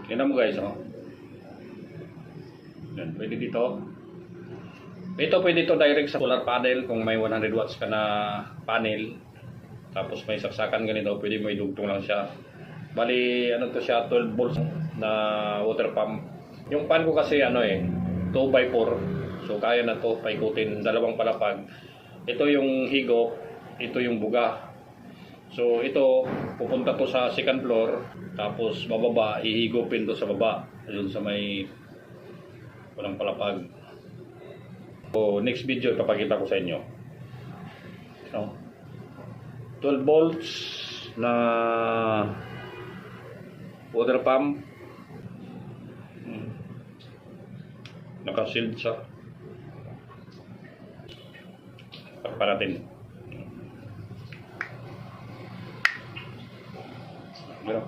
Tingnan mo guys, oh. Yan, pwede dito. Ito pwede to direct sa solar panel kung may 100 watts ka na panel. Tapos may saksakan ganito, pwede mo idugtong lang siya. Bali, ano to siya, 12 volts na water pump. Yung pan ko kasi 2x4. So kaya na to paikutin, dalawang palapag. Ito yung higop, ito yung buga. So ito, pupunta to sa second floor, tapos bababa, ihigupin to sa baba. Ayun sa may walang palapag. So next video, papakita ko sa inyo. So, 12 volts na water pump. Naka-shield siya. Takpan natin. Pero